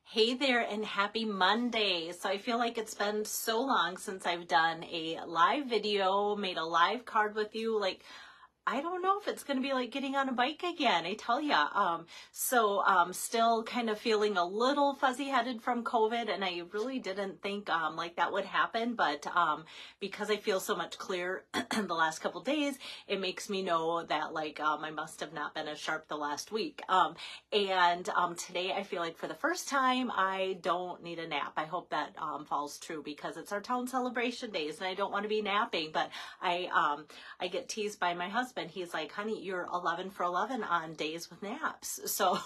Hey there and happy Monday. So I feel like it's been so long since I've done a live video, made a live card with you. I don't know if it's going to be like getting on a bike again, I tell ya. Still kind of feeling a little fuzzy headed from COVID, and I really didn't think like that would happen, but because I feel so much clearer the last couple days, it makes me know that I must have not been as sharp the last week. Today I feel like for the first time I don't need a nap. I hope that falls true because it's our town celebration days and I don't want to be napping, but I get teased by my husband. He's like, honey, you're 11 for 11 on days with naps. So,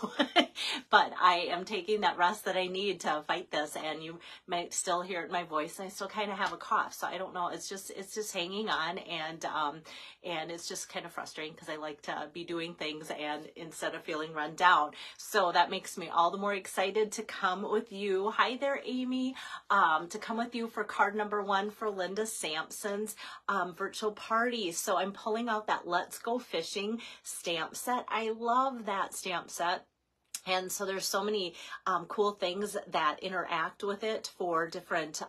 but I am taking that rest that I need to fight this, and you might still hear it in my voice. And I still kind of have a cough. So I don't know. It's just hanging on, and it's just kind of frustrating because I like to be doing things and instead of feeling run down. So that makes me all the more excited to come with you. Hi there, Amy. To come with you for card number 1 for Linda Sampson's virtual party. So I'm pulling out that Let's Go Fishing stamp set. I love that stamp set. And so there's so many cool things that interact with it for different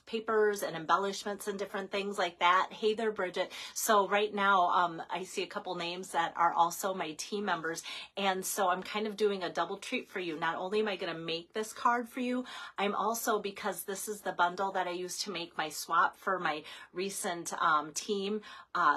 papers and embellishments and different things like that. Hey there, Bridget. So right now, I see a couple names that are also my team members. And so I'm kind of doing a double treat for you. Not only am I going to make this card for you, I'm also, because this is the bundle that I used to make my swap for my recent team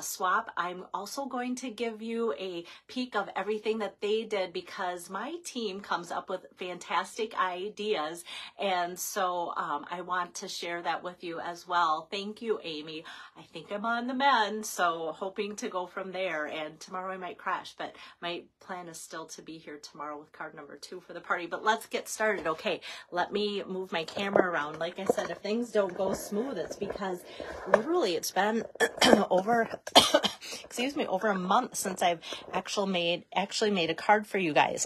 swap, I'm also going to give you a peek of everything that they did because my team comes up with fantastic ideas. And so I want to share that with you as well. Thank you, Amy. I think I'm on the mend, so hoping to go from there. And tomorrow I might crash, but my plan is still to be here tomorrow with card number 2 for the party. But let's get started. Okay, let me move my camera around. Like I said, if things don't go smooth, it's because literally it's been over over a month since I've actually made a card for you guys.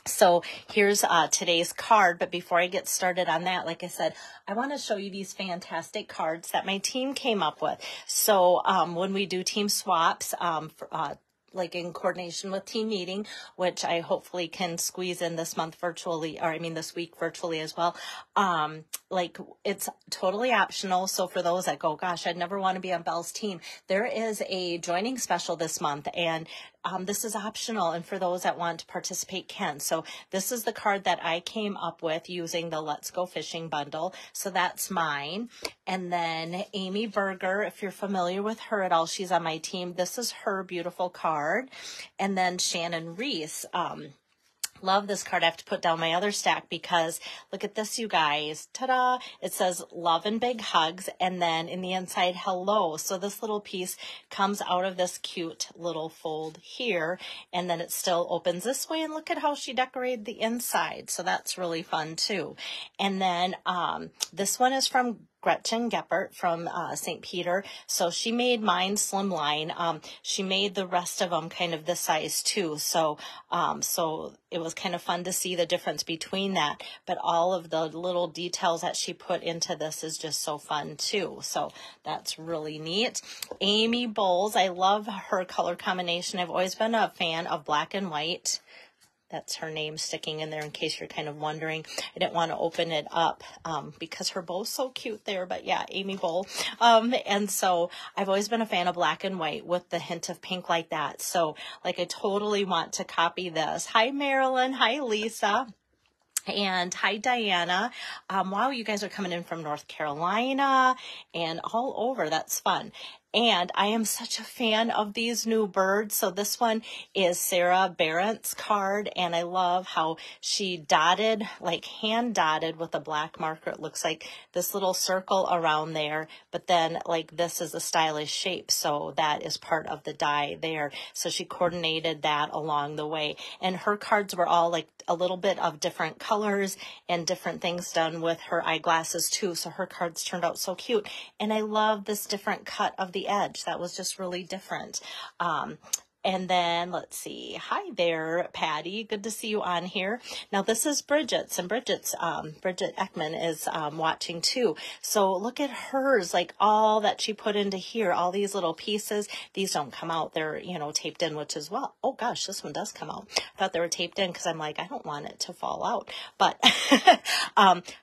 So here's today's card, but before I get started on that, like I said, I want to show you these fantastic cards that my team came up with. So when we do team swaps, like in coordination with team meeting, which I hopefully can squeeze in this month virtually, or I mean this week virtually as well. It's totally optional. So for those that go, gosh, I'd never want to be on Belle's team, there is a joining special this month, and this is optional, and for those that want to participate can. So this is the card that I came up with using the Let's Go Fishing bundle. So that's mine. And then Amy Berger, if you're familiar with her at all, she's on my team. This is her beautiful card. And then Shannon Reese, love this card. I have to put down my other stack because look at this, you guys. Ta-da! It says love and big hugs, and then in the inside, hello. So this little piece comes out of this cute little fold here, and then it still opens this way, and look at how she decorated the inside. So that's really fun too. And then this one is from Gretchen Geppert from St. Peter. So she made mine slimline. She made the rest of them kind of this size too. So it was kind of fun to see the difference between that. But all of the little details that she put into this is just so fun too. So that's really neat. Amy Bowles, I love her color combination. I've always been a fan of black and white. That's her name sticking in there in case you're kind of wondering. I didn't want to open it up because her bow's so cute there. But yeah, Amy Bowl. And so I've always been a fan of black and white with the hint of pink like that. So I totally want to copy this. Hi, Marilyn. Hi, Lisa. And hi, Diana. Wow, you guys are coming in from North Carolina and all over. That's fun. And I am such a fan of these new birds. So this one is Sarah Barrett's card, and I love how she dotted, hand dotted with a black marker. It looks like this little circle around there, but then this is a stylish shape. So that is part of the die there. So she coordinated that along the way. And her cards were all a little bit of different colors and different things done with her eyeglasses too. So her cards turned out so cute. And I love this different cut of the edge. That was just really different. And then let's see. Hi there, Patty. Good to see you on here. Now this is Bridget's, and Bridget Ekman is watching too. So look at hers, like all that she put into here, all these little pieces. These don't come out. They're, you know, taped in, which is, well, oh gosh, this one does come out. I thought they were taped in because I'm like, I don't want it to fall out. But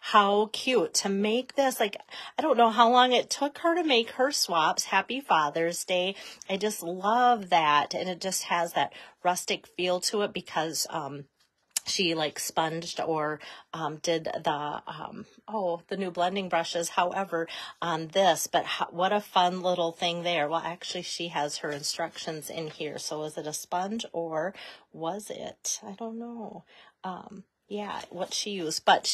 how cute to make this. Like, I don't know how long it took her to make her swaps. Happy Father's Day. I just love that. And it just has that rustic feel to it because she like sponged or did the the new blending brushes, however, on this. But what a fun little thing there. Well, actually, she has her instructions in here. So was it a sponge or was it? I don't know. Yeah, what she used, but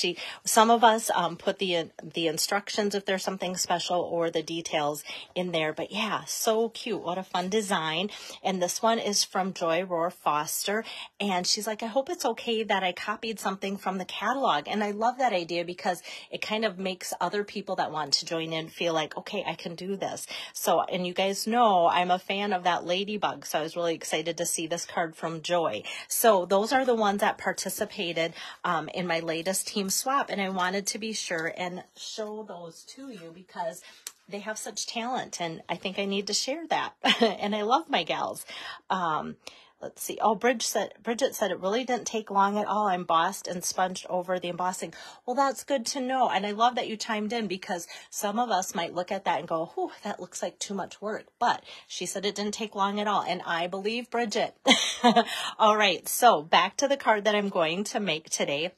some of us put the instructions if there's something special or the details in there. But yeah, so cute. What a fun design. And this one is from Joy Rohr Foster. And she's like, I hope it's okay that I copied something from the catalog. And I love that idea because it kind of makes other people that want to join in feel like, okay, I can do this. So, and you guys know I'm a fan of that ladybug. So I was really excited to see this card from Joy. So those are the ones that participated in my latest team swap, and I wanted to be sure and show those to you because they have such talent, and I think I need to share that. And I love my gals. Let's see. Oh, Bridget said it really didn't take long at all. I embossed and sponged over the embossing. Well, that's good to know. And I love that you chimed in because some of us might look at that and go, whew, that looks like too much work. But she said it didn't take long at all. And I believe Bridget. All right. So back to the card that I'm going to make today.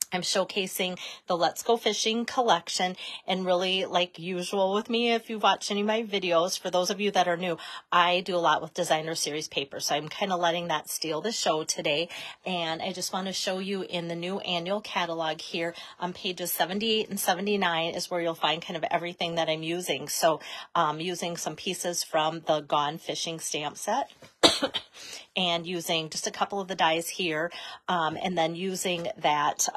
I'm showcasing the Let's Go Fishing collection, and really, like usual with me, if you've watched any of my videos, for those of you that are new, I do a lot with designer series paper, so I'm kind of letting that steal the show today. And I just want to show you in the new annual catalog here on pages 78 and 79 is where you'll find kind of everything that I'm using. So using some pieces from the Gone Fishing stamp set. And using just a couple of the dies here, and then using that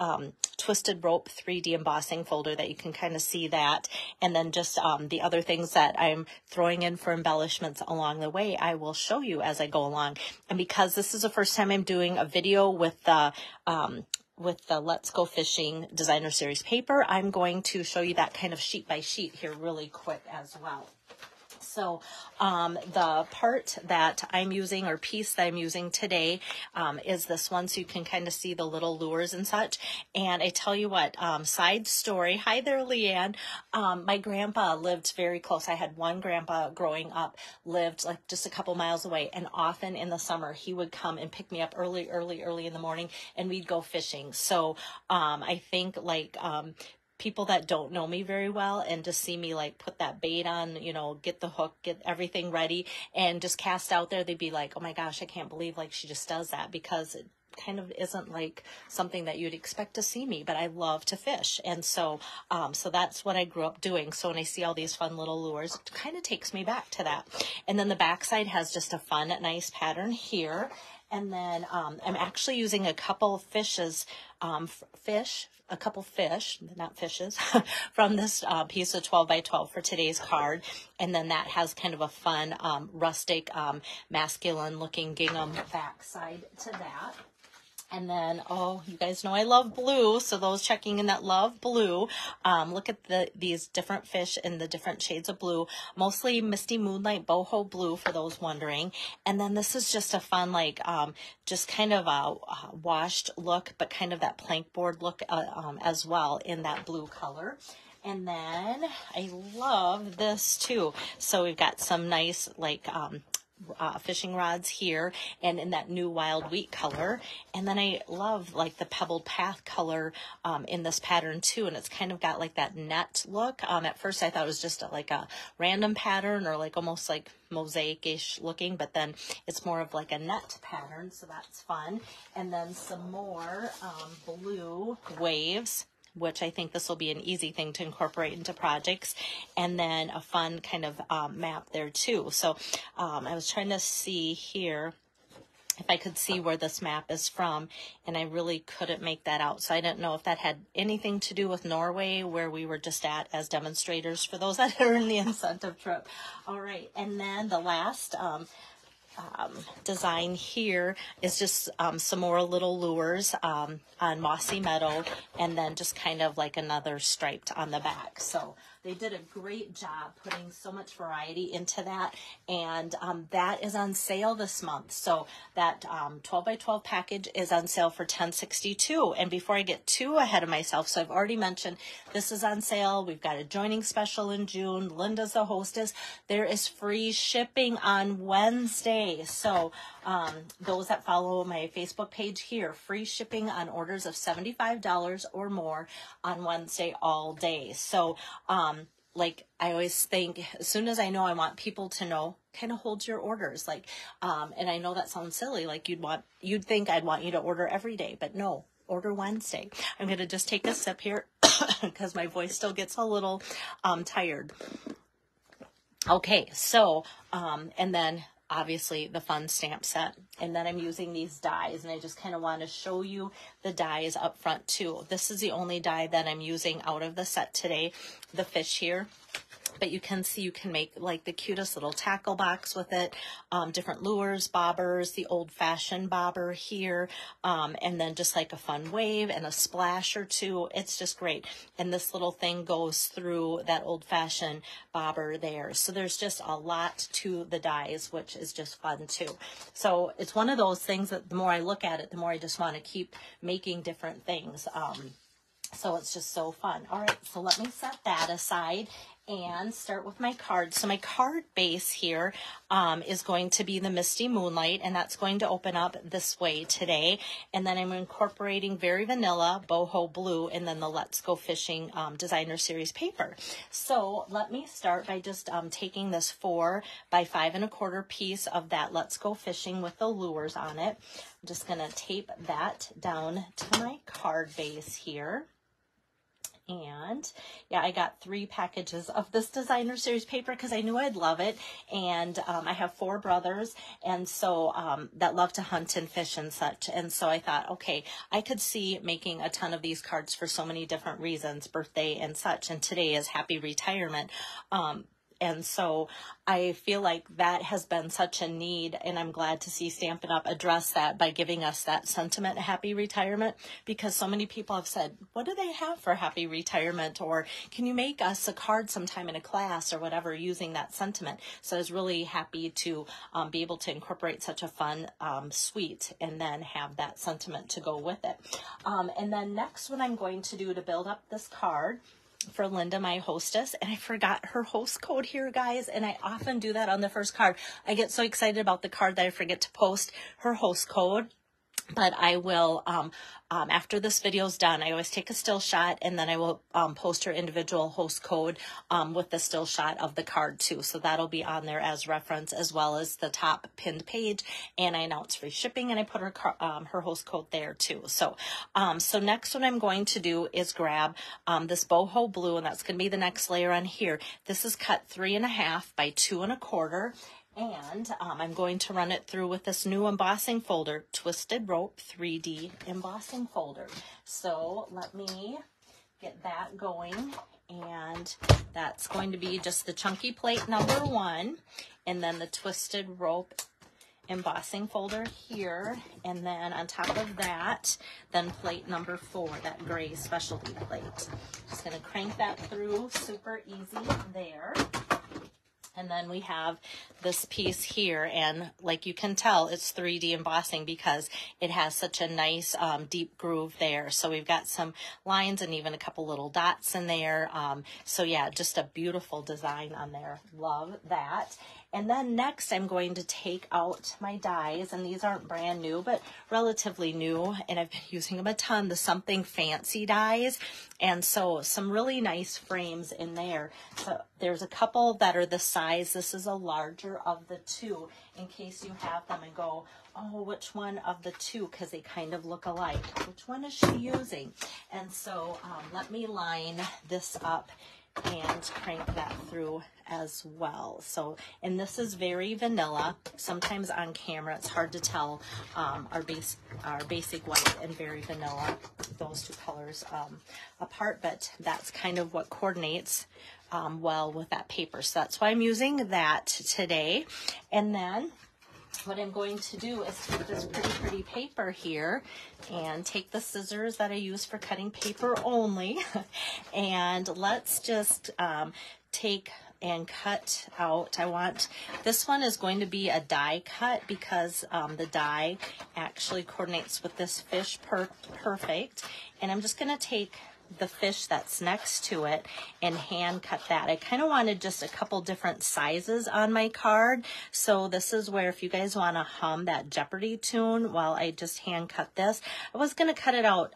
Twisted Rope 3D embossing folder that you can kind of see that, and then just the other things that I'm throwing in for embellishments along the way, I will show you as I go along. And because this is the first time I'm doing a video with the Let's Go Fishing designer series paper, I'm going to show you that kind of sheet by sheet here really quick as well. So the part that I'm using, or piece that I'm using today, is this one, so you can kind of see the little lures and such. And I tell you what, side story. Hi there, Leanne. My grandpa lived very close. I had one grandpa growing up, lived like just a couple miles away, and often in the summer he would come and pick me up early in the morning, and we'd go fishing. So I think like people that don't know me very well and just see me like put that bait on, you know, get the hook, get everything ready, and just cast out there, they'd be like, oh my gosh, I can't believe like she just does that, because it kind of isn't like something that you'd expect to see me, but I love to fish. And so so that's what I grew up doing. So when I see all these fun little lures, it kind of takes me back to that. And then the backside has just a fun, nice pattern here. And then I'm actually using a couple of fishes, a couple fish, not fishes, from this piece of 12 by 12 for today's card. And then that has kind of a fun, rustic, masculine looking gingham backside to that. And then, oh, you guys know I love blue, so those checking in that love blue, look at these different fish in the different shades of blue, mostly Misty Moonlight Boho Blue for those wondering. And then this is just a fun, like, just kind of a washed look, but kind of that plank board look as well in that blue color. And then I love this too. So we've got some nice, like, fishing rods here, and in that new wild wheat color. And then I love like the pebbled path color in this pattern too, and it's kind of got like that net look. At first I thought it was just like a random pattern, or like almost like mosaic-ish looking, but then it's more of like a net pattern, so that's fun. And then some more blue waves, which I think this will be an easy thing to incorporate into projects, and then a fun kind of map there too. So I was trying to see here if I could see where this map is from, and I really couldn't make that out. So I didn't know if that had anything to do with Norway, where we were just at as demonstrators for those that are in the incentive trip. All right, and then the last design here is just some more little lures on Mossy Meadow, and then just kind of like another striped on the back. So they did a great job putting so much variety into that, and that is on sale this month. So that 12 by 12 package is on sale for $10.62. And before I get too ahead of myself, so I've already mentioned this is on sale. We've got a joining special in June. Linda's the hostess. There is free shipping on Wednesday. So those that follow my Facebook page here, free shipping on orders of $75 or more on Wednesday all day. So like I always think, as soon as I know, I want people to know, kind of hold your orders. Like, and I know that sounds silly. Like you'd think I'd want you to order every day, but no, order Wednesday. I'm going to just take a sip here because my voice still gets a little tired. Okay, so, and then obviously the fun stamp set, and then I'm using these dies, and I just kind of want to show you the dies up front too. This is the only die that I'm using out of the set today, the fish here. But you can see you can make like the cutest little tackle box with it, different lures, bobbers, the old-fashioned bobber here, and then just like a fun wave and a splash or two. It's just great. And this little thing goes through that old-fashioned bobber there. So there's just a lot to the dies, which is just fun too. So it's one of those things that the more I look at it, the more I just want to keep making different things. So it's just so fun. All right, so let me set that aside and start with my cards. So my card base here is going to be the Misty Moonlight, and that's going to open up this way today. And then I'm incorporating Very Vanilla, Boho Blue, and then the Let's Go Fishing Designer Series paper. So let me start by just taking this 4 by 5 1/4 piece of that Let's Go Fishing with the lures on it. I'm just going to tape that down to my card base here. And yeah, I got 3 packages of this designer series paper because I knew I'd love it. And I have 4 brothers, and so that love to hunt and fish and such. And so I thought, okay, I could see making a ton of these cards for so many different reasons, birthday and such. And today is Happy Retirement. And so I feel like that has been such a need, and I'm glad to see Stampin' Up! Address that by giving us that sentiment, Happy Retirement, because so many people have said, what do they have for Happy Retirement? Or can you make us a card sometime in a class or whatever using that sentiment? So I was really happy to be able to incorporate such a fun suite and then have that sentiment to go with it. And then next, what I'm going to do to build up this card for Linda, my hostess, and I forgot her host code here, guys, and I often do that on the first card. I get so excited about the card that I forget to post her host code. But I will, after this video is done, I always take a still shot, and then I will post her individual host code with the still shot of the card too. So that'll be on there as reference, as well as the top pinned page. And I announce free shipping, and I put her host code there too. So, so next what I'm going to do is grab this Boho Blue, and that's going to be the next layer on here. This is cut 3 1/2 by 2 1/4. And I'm going to run it through with this new embossing folder, Twisted Rope 3D embossing folder. So let me get that going. And that's going to be just the chunky plate number 1, and then the Twisted Rope embossing folder here. And then on top of that, then plate number 4, that gray specialty plate. Just going to crank that through super easy there. And then we have this piece here, and like you can tell, it's 3D embossing because it has such a nice deep groove there. So we've got some lines and even a couple little dots in there. So yeah, just a beautiful design on there. Love that. And then next I'm going to take out my dies, and these aren't brand new, but relatively new, and I've been using them a ton, the Something Fancy dies. And so some really nice frames in there. So there's a couple that are the size. This is a larger of the 2, in case you have them and go, oh, which one of the 2, because they kind of look alike. Which one is she using? And so let me line this up and crank that through as well. So, and this is Very Vanilla. Sometimes on camera it's hard to tell our basic white and Very Vanilla, those 2 colors apart, but that's kind of what coordinates well with that paper. So that's why I'm using that today. And then what I'm going to do is take this pretty paper here and take the scissors that I use for cutting paper only, and let's just take and cut out. This one is going to be a die cut because the die actually coordinates with this fish perfect. And I'm just going to take the fish that's next to it and hand cut that. I kind of wanted just a couple different sizes on my card. So this is where if you guys want to hum that Jeopardy tune while I just hand cut this, I was going to cut it out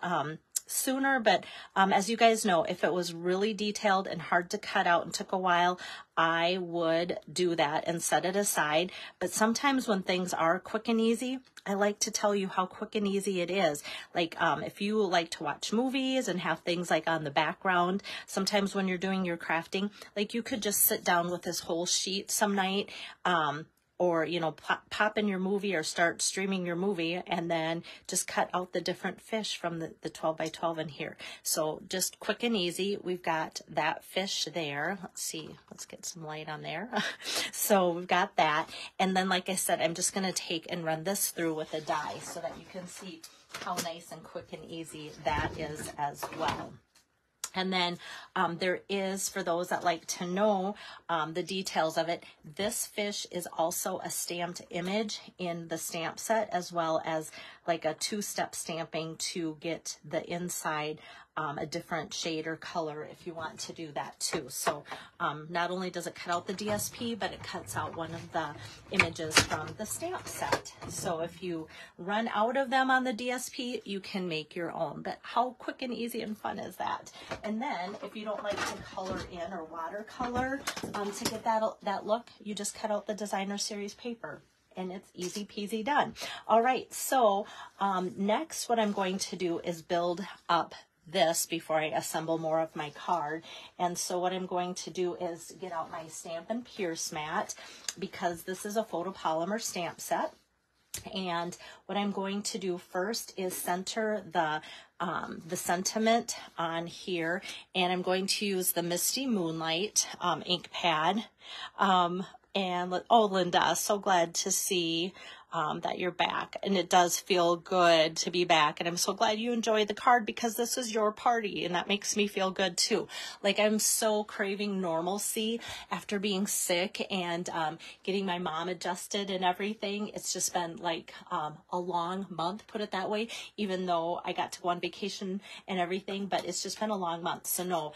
sooner, but as you guys know, if it was really detailed and hard to cut out and took a while, I would do that and set it aside. But sometimes when things are quick and easy, I like to tell you how quick and easy it is. Like if you like to watch movies and have things like on the background, sometimes when you're doing your crafting, like you could just sit down with this whole sheet some night, or, you know, pop in your movie or start streaming your movie and then just cut out the different fish from the 12 by 12 in here. So just quick and easy. We've got that fish there. Let's see, let's get some light on there. So we've got that. And then, like I said, I'm just going to take and run this through with a die so that you can see how nice and quick and easy that is as well. And then there is, for those that like to know the details of it, this fish is also a stamped image in the stamp set, as well as like a two-step stamping to get the inside a different shade or color if you want to do that too. So not only does it cut out the DSP, but it cuts out one of the images from the stamp set. So if you run out of them on the DSP, you can make your own. But how quick and easy and fun is that? And then if you don't like to color in or watercolor to get that look, you just cut out the designer series paper. And it's easy peasy done. All right, so next what I'm going to do is build up this before I assemble more of my card. And so what I'm going to do is get out my Stampin' Pierce mat, because this is a photopolymer stamp set. And what I'm going to do first is center the sentiment on here, and I'm going to use the Misty Moonlight ink pad. And oh, Linda, so glad to see that you're back, and it does feel good to be back, and I'm so glad you enjoyed the card, because this is your party, and that makes me feel good too. Like, I'm so craving normalcy after being sick and getting my mom adjusted and everything. It's just been like a long month, put it that way, even though I got to go on vacation and everything, but it's just been a long month. So no,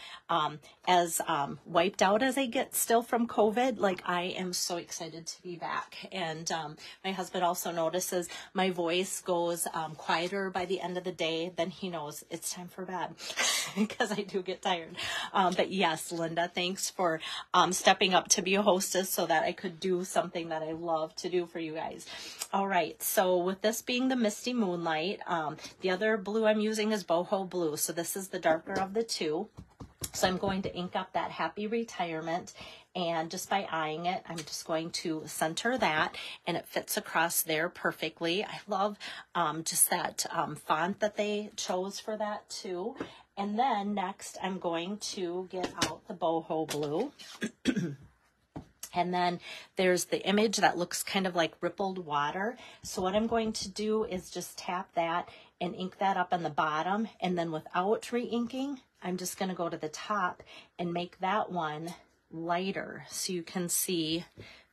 as wiped out as I get still from COVID, like, I am so excited to be back. And my husband also notices my voice goes quieter by the end of the day. Then he knows it's time for bed, because I do get tired. But yes, Linda, thanks for stepping up to be a hostess so that I could do something that I love to do for you guys. All right, so with this being the Misty Moonlight, the other blue I'm using is Boho Blue. So this is the darker of the two. So I'm going to ink up that Happy Retirement, and just by eyeing it, I'm just going to center that, and it fits across there perfectly. I love just that font that they chose for that too. And then next, I'm going to get out the Boho Blue. And then there's the image that looks kind of like rippled water. So what I'm going to do is just tap that and ink that up on the bottom. And then without re-inking, I'm just going to go to the top and make that one lighter, so you can see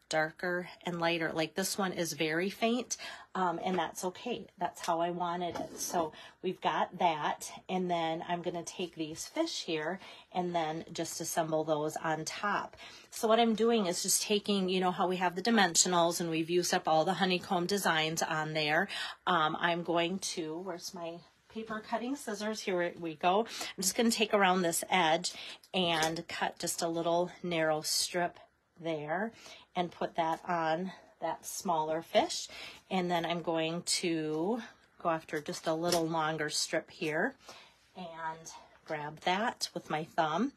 darker and lighter. Like, this one is very faint, and that's okay. That's how I wanted it. So we've got that, and then I'm going to take these fish here and then just assemble those on top. So what I'm doing is just taking, you know how we have the dimensionals and we've used up all the honeycomb designs on there. I'm going to, where's my paper cutting scissors? Here we go. I'm just going to take around this edge and cut just a little narrow strip there and put that on that smaller fish. And then I'm going to go after just a little longer strip here and grab that with my thumb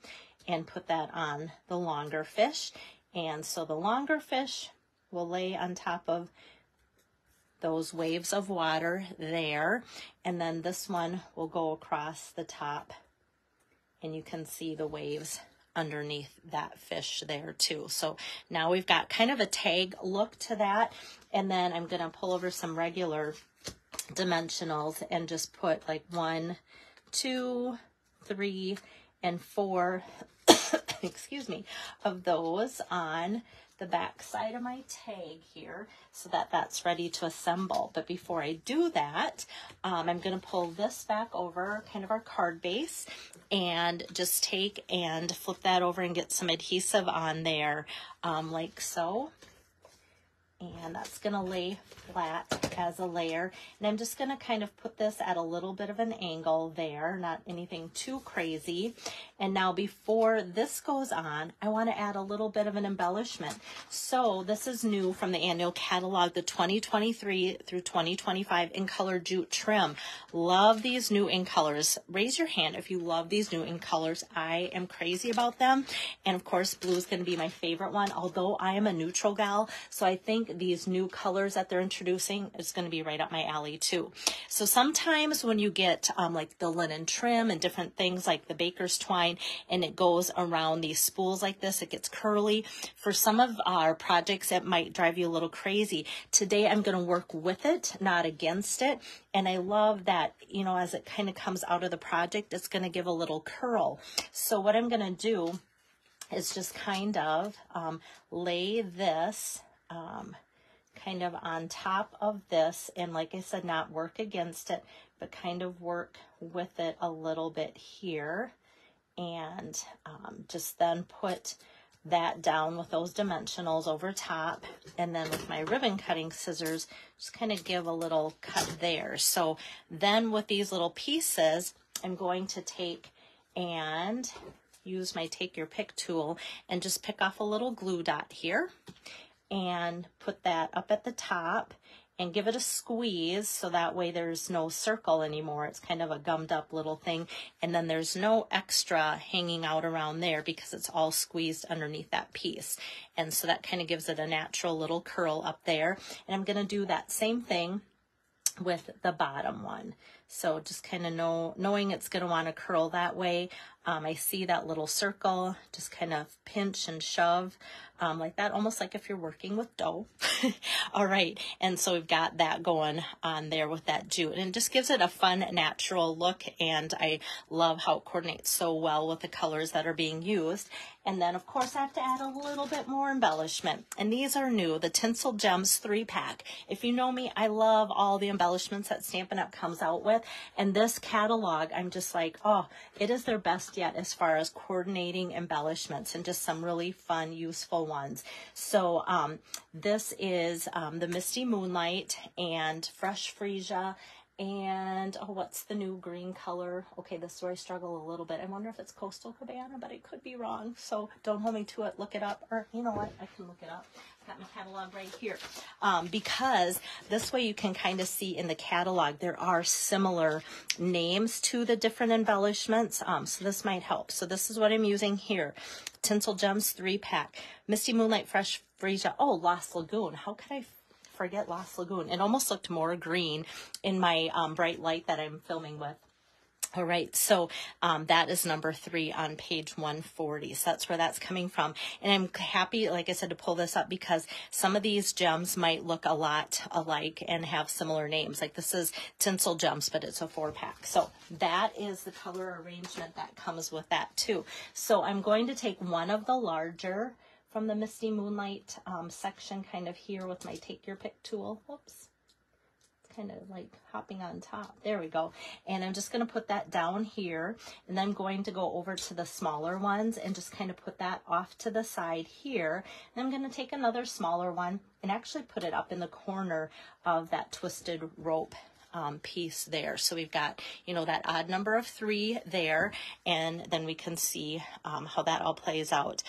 and put that on the longer fish. And so the longer fish will lay on top of those waves of water there, and then this one will go across the top, and you can see the waves underneath that fish there too. So now we've got kind of a tag look to that, And then I'm going to pull over some regular dimensionals and just put like 1, 2, 3, and 4, excuse me, of those on the back side of my tag here so that that's ready to assemble. But before I do that, I'm going to pull this back over, kind of our card base, and just take and flip that over and get some adhesive on there, like so. And that's going to lay flat as a layer. And I'm just going to kind of put this at a little bit of an angle there, not anything too crazy. And now before this goes on, I want to add a little bit of an embellishment. So this is new from the annual catalog, the 2023 through 2025 in color jute trim. Love these new in colors. Raise your hand if you love these new in colors. I am crazy about them. And of course, blue is going to be my favorite one, although I am a neutral gal. So I think these new colors that they're introducing is going to be right up my alley too. So sometimes when you get like the linen trim and different things like the baker's twine, and it goes around these spools like this, it gets curly. For some of our projects, it might drive you a little crazy. Today, I'm going to work with it, not against it. And I love that, you know, as it kind of comes out of the project, it's going to give a little curl. So what I'm going to do is just kind of lay this kind of on top of this, and like I said, not work against it, but kind of work with it a little bit here, and just then put that down with those dimensionals over top, and then with my ribbon cutting scissors, just kind of give a little cut there. So then with these little pieces, I'm going to take and use my take your pick tool and just pick off a little glue dot here and put that up at the top and give it a squeeze so that way there's no circle anymore. It's kind of a gummed up little thing, and then there's no extra hanging out around there because it's all squeezed underneath that piece. And so that kind of gives it a natural little curl up there. And I'm going to do that same thing with the bottom one. So just kind of knowing it's going to want to curl that way. I see that little circle, just kind of pinch and shove like that, almost like if you're working with dough. All right, and so we've got that going on there with that jute, and it just gives it a fun, natural look, and I love how it coordinates so well with the colors that are being used. And then, of course, I have to add a little bit more embellishment, and these are new, the Tinsel Gems 3-pack. If you know me, I love all the embellishments that Stampin' Up! Comes out with, and this catalog, I'm just like, oh, it is their best yet as far as coordinating embellishments, and just some really fun, useful ones. So this is the Misty Moonlight and Fresh Freesia, and oh, what's the new green color? Okay, this is where I struggle a little bit. I wonder if it's Coastal Cabana, but I could be wrong. So don't hold me to it. Look it up, or you know what? I can look it up. I've got my catalog right here. Because this way you can kind of see in the catalog there are similar names to the different embellishments. So this might help. So this is what I'm using here. Tinsel Gems 3-pack. Misty Moonlight Fresh Freesia. Oh, Lost Lagoon. How could I forget Lost Lagoon? It almost looked more green in my bright light that I'm filming with. All right, so that is number 3 on page 140. So that's where that's coming from. And I'm happy, like I said, to pull this up because some of these gems might look a lot alike and have similar names. Like this is Tinsel Gems, but it's a 4-pack. So that is the color arrangement that comes with that too. So I'm going to take one of the larger from the Misty Moonlight section kind of here with my take your pick tool. Whoops. Kind of like hopping on top. There we go. And I'm just going to put that down here, and then I'm going to go over to the smaller ones and just kind of put that off to the side here. And I'm going to take another smaller one and actually put it up in the corner of that twisted rope piece there. So we've got, you know, that odd number of 3 there, and then we can see how that all plays out.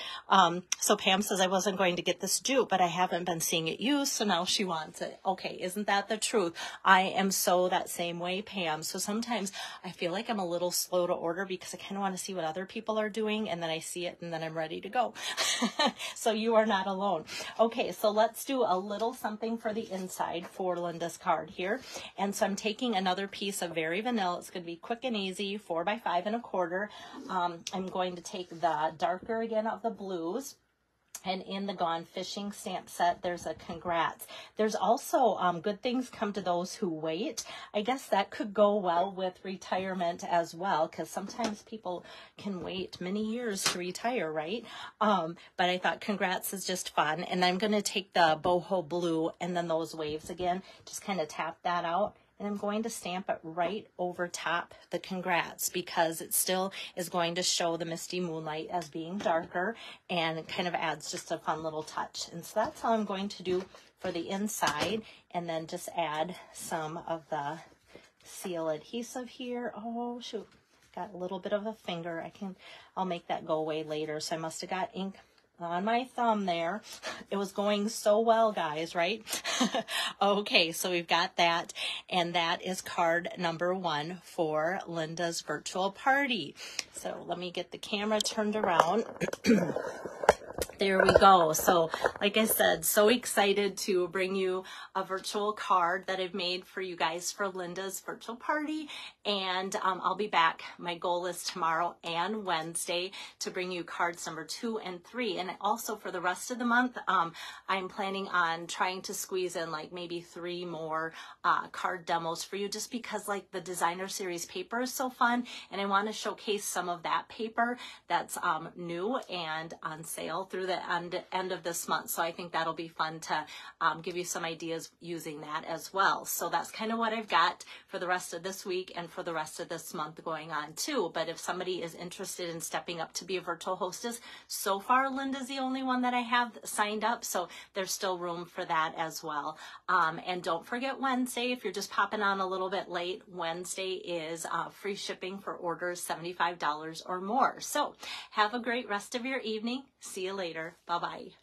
So Pam says I wasn't going to get this jute, but I haven't been seeing it used, so now she wants it. Okay, isn't that the truth? I am so that same way, Pam. So sometimes I feel like I'm a little slow to order because I kind of want to see what other people are doing, and then I see it, and then I'm ready to go. So you are not alone. Okay, so let's do a little something for the inside for Linda's card here. And so I'm taking another piece of Very Vanilla. It's going to be quick and easy, 4 by 5 1/4. I'm going to take the darker again of the blues, And in the Gone Fishing stamp set, there's a congrats. There's also good things come to those who wait. I guess that could go well with retirement as well, because sometimes people can wait many years to retire, right? But I thought congrats is just fun. And I'm going to take the boho blue and then those waves again, just kind of tap that out. And I'm going to stamp it right over top the congrats, because it still is going to show the Misty Moonlight as being darker, and it kind of adds just a fun little touch. And so that's how I'm going to do for the inside, and then just add some of the seal adhesive here. Oh shoot, got a little bit of a finger. I'll make that go away later. So I must have got ink on my thumb there. It was going so well, guys, right? Okay, so we've got that, and that is card number 1 for Linda's virtual party. So let me get the camera turned around. There we go. So like I said, so excited to bring you a virtual card that I've made for you guys for Linda's virtual party. And I'll be back. My goal is tomorrow and Wednesday to bring you cards number 2 and 3. And also for the rest of the month, I'm planning on trying to squeeze in like maybe 3 more card demos for you, just because like the designer series paper is so fun. And I want to showcase some of that paper that's new and on sale through the end of this month. So I think that'll be fun to give you some ideas using that as well. So that's kind of what I've got for the rest of this week and for the rest of this month going on too. But if somebody is interested in stepping up to be a virtual hostess, so far Linda's the only one that I have signed up, so there's still room for that as well. And don't forget Wednesday, if you're just popping on a little bit late, Wednesday is free shipping for orders $75 or more. So have a great rest of your evening. See you later. Bye-bye.